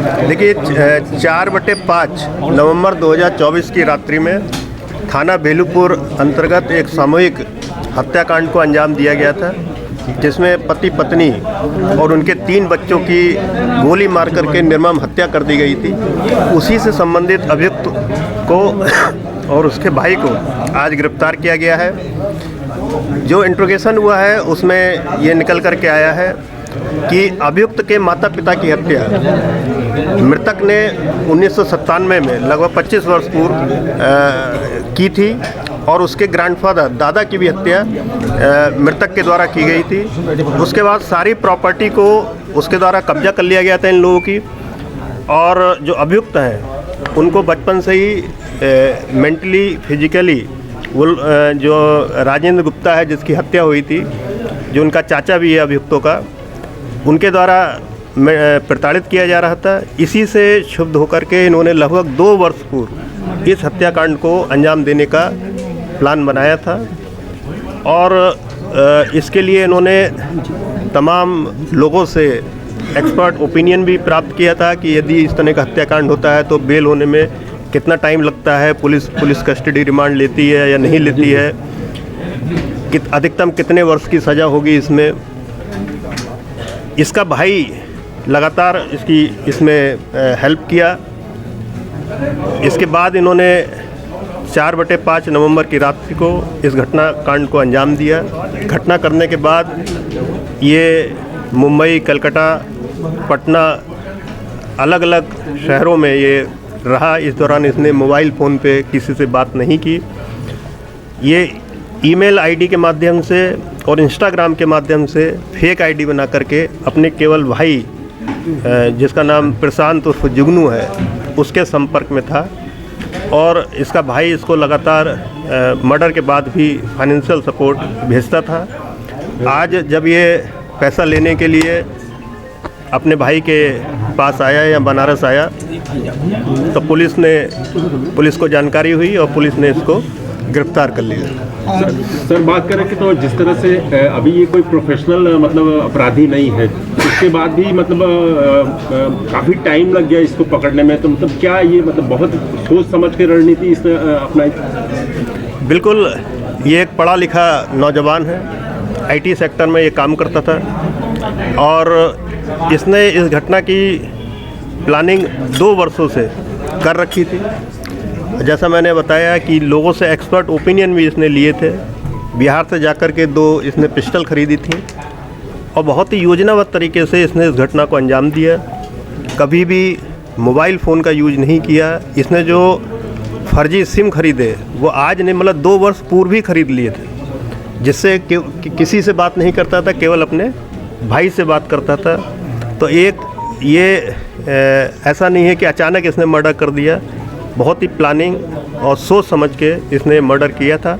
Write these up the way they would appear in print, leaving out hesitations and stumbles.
देखिए 4/5 नवंबर 2024 की रात्रि में थाना बेलूपुर अंतर्गत एक सामूहिक हत्याकांड को अंजाम दिया गया था, जिसमें पति पत्नी और उनके 3 बच्चों की गोली मार करके निर्मम हत्या कर दी गई थी। उसी से संबंधित अभियुक्त को और उसके भाई को आज गिरफ्तार किया गया है। जो इंट्रोगेशन हुआ है उसमें ये निकल कर के आया है कि अभियुक्त के माता पिता की हत्या मृतक ने 1997 में लगभग 25 वर्ष पूर्व की थी और उसके ग्रैंडफादर दादा की भी हत्या मृतक के द्वारा की गई थी। उसके बाद सारी प्रॉपर्टी को उसके द्वारा कब्जा कर लिया गया था इन लोगों की, और जो अभियुक्त हैं उनको बचपन से ही मेंटली फिजिकली वो जो राजेंद्र गुप्ता है जिसकी हत्या हुई थी, जो उनका चाचा भी है अभियुक्तों का, उनके द्वारा प्रताड़ित किया जा रहा था। इसी से क्षुब्ध होकर के इन्होंने लगभग 2 वर्ष पूर्व इस हत्याकांड को अंजाम देने का प्लान बनाया था और इसके लिए इन्होंने तमाम लोगों से एक्सपर्ट ओपिनियन भी प्राप्त किया था कि यदि इस तरह का हत्याकांड होता है तो बेल होने में कितना टाइम लगता है, पुलिस कस्टडी रिमांड लेती है या नहीं लेती है, अधिकतम कितने वर्ष की सज़ा होगी इसमें। इसका भाई लगातार इसमें हेल्प किया। इसके बाद इन्होंने 4/5 नवंबर की रात्रि को इस घटना कांड को अंजाम दिया। घटना करने के बाद ये मुंबई, कलकत्ता, पटना अलग अलग शहरों में ये रहा। इस दौरान इसने मोबाइल फ़ोन पे किसी से बात नहीं की। ये ईमेल आईडी के माध्यम से और इंस्टाग्राम के माध्यम से फेक आईडी बना करके अपने केवल भाई जिसका नाम प्रशांत उर्फ जुगनू है उसके संपर्क में था, और इसका भाई इसको लगातार मर्डर के बाद भी फाइनेंशियल सपोर्ट भेजता था। आज जब ये पैसा लेने के लिए अपने भाई के पास आया या बनारस आया तो पुलिस को जानकारी हुई और पुलिस ने इसको गिरफ्तार कर लिया। सर बात करें कि तो जिस तरह से अभी ये कोई प्रोफेशनल मतलब अपराधी नहीं है, उसके बाद भी मतलब काफ़ी टाइम लग गया इसको पकड़ने में, तो मतलब क्या ये मतलब बहुत सोच समझ के रणनीति इसने अपनाई? बिल्कुल, ये एक पढ़ा लिखा नौजवान है, आईटी सेक्टर में ये काम करता था और इसने इस घटना की प्लानिंग 2 वर्षों से कर रखी थी। जैसा मैंने बताया कि लोगों से एक्सपर्ट ओपिनियन भी इसने लिए थे। बिहार से जाकर के 2 इसने पिस्टल खरीदी थी और बहुत ही योजनाबद्ध तरीके से इसने इस घटना को अंजाम दिया। कभी भी मोबाइल फ़ोन का यूज नहीं किया। इसने जो फर्जी सिम खरीदे वो आज नहीं, मतलब 2 वर्ष पूर्व ही खरीद लिए थे, जिससे किसी से बात नहीं करता था, केवल अपने भाई से बात करता था। तो ये ऐसा नहीं है कि अचानक इसने मर्डर कर दिया, बहुत ही प्लानिंग और सोच समझ के इसने मर्डर किया था।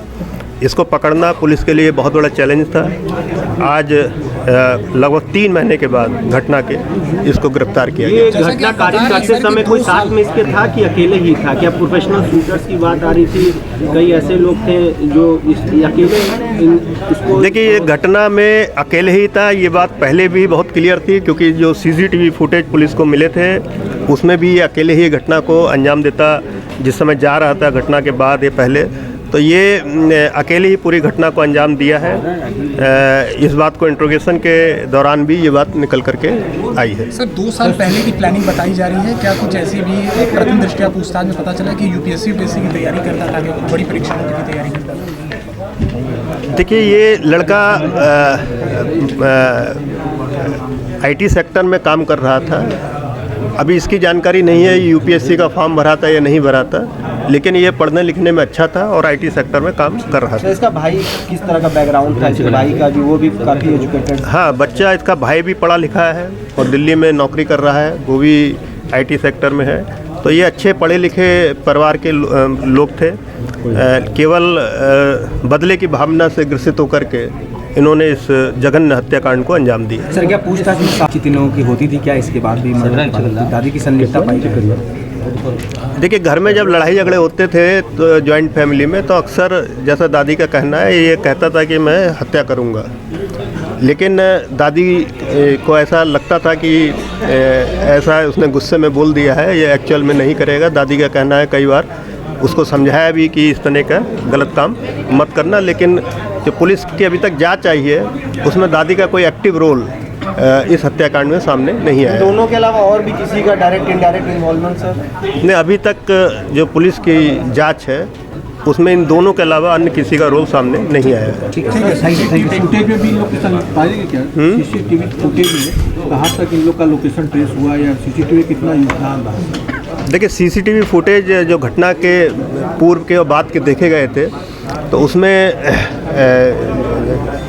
इसको पकड़ना पुलिस के लिए बहुत बड़ा चैलेंज था। आज लगभग 3 महीने के बाद घटना के इसको गिरफ्तार किया गया। ये घटना कारित करते समय कोई साथ में इसके था कि अकेले ही था? क्या प्रोफेशनल शूटर्स की बात आ रही थी? कई ऐसे लोग थे जो अकेले इसको? देखिए, ये घटना में अकेले ही था, ये बात पहले भी बहुत क्लियर थी, क्योंकि जो सीसीटीवी फुटेज पुलिस को मिले थे उसमें भी ये अकेले ही घटना को अंजाम देता। जिस समय जा रहा था घटना के बाद ये पहले, तो ये अकेले ही पूरी घटना को अंजाम दिया है। इस बात को इंट्रोगेशन के दौरान भी ये बात निकल करके आई है। सर 2 साल पहले की प्लानिंग बताई जा रही है, क्या कुछ ऐसी भी प्रथम दृष्टया पूछताछ में पता चला कि यूपीएससी की तैयारी करता था, कि बड़ी परीक्षाओं की तैयारी करता था? देखिए, ये लड़का आईटी सेक्टर में काम कर रहा था। अभी इसकी जानकारी नहीं है यूपीएससी का फॉर्म भरा था या नहीं भरा था, लेकिन ये पढ़ने लिखने में अच्छा था और आईटी सेक्टर में काम कर रहा था। इसका भाई किस तरह का बैकग्राउंड था इसके भाई का, जो वो भी काफ़ी एजुकेटेड? हाँ, बच्चा इसका भाई भी पढ़ा लिखा है और दिल्ली में नौकरी कर रहा है, वो भी आईटी सेक्टर में है। तो ये अच्छे पढ़े लिखे परिवार के लोग थे। केवल बदले की भावना से ग्रसित होकर के इन्होंने इस जघन्य हत्याकांड को अंजाम दिया। सर क्या पूछताछ कितने लोगों की होती थी, क्या इसके बाद भी दादी की संलिप्तता पाई? देखिए, घर में जब लड़ाई झगड़े होते थे तो जॉइंट फैमिली में, तो अक्सर जैसा दादी का कहना है, ये कहता था कि मैं हत्या करूंगा। लेकिन दादी को ऐसा लगता था कि ऐसा उसने गुस्से में बोल दिया है, ये एक्चुअल में नहीं करेगा। दादी का कहना है कई बार उसको समझाया भी कि इस तरह का गलत काम मत करना, लेकिन जो पुलिस की अभी तक जांच आई है उसमें दादी का कोई एक्टिव रोल इस हत्याकांड में सामने नहीं आया। दोनों के अलावा और भी किसी का डायरेक्ट इनडायरेक्ट इन्वॉल्वमेंट सर? नहीं, अभी तक जो पुलिस की जांच है उसमें इन दोनों के अलावा अन्य किसी का रोल सामने नहीं आया है। सीसीटीवी फुटेज में भी लोकेशन पाएंगे क्या? सीसीटीवी फुटेज में कहाँ तक इन लोग का लोकेशन ट्रेस हुआ या सीसीटीवी कितना योगदान रहा? देखिए, सीसीटीवी फुटेज जो घटना के पूर्व के और बाद के देखे गए थे तो उसमें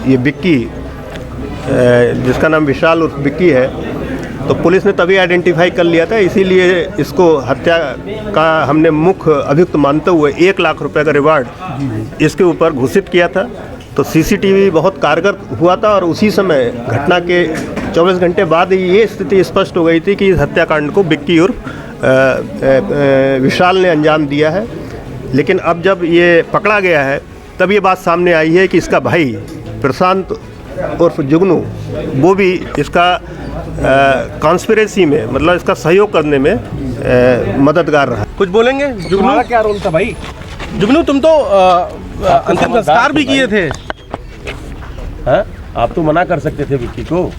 ये बिक्की, जिसका नाम विशाल उर्फ बिक्की है, तो पुलिस ने तभी आइडेंटिफाई कर लिया था, इसीलिए इसको हत्या का हमने मुख्य अभियुक्त मानते हुए 1 लाख रुपए का रिवार्ड इसके ऊपर घोषित किया था। तो सीसीटीवी बहुत कारगर हुआ था और उसी समय घटना के 24 घंटे बाद ही ये स्थिति स्पष्ट हो गई थी कि इस हत्याकांड को बिक्की उर्फ विशाल ने अंजाम दिया है। लेकिन अब जब ये पकड़ा गया है तब ये बात सामने आई है कि इसका भाई प्रशांत उर्फ जुगनू वो भी इसका कॉन्स्पिरेसी में, मतलब इसका सहयोग करने में मददगार रहा। कुछ बोलेंगे? जुगनू क्या रोल था भाई? जुगनू तुम तो अंतिम संस्कार भी किए थे। हाँ? आप तो मना कर सकते थे विक्की को।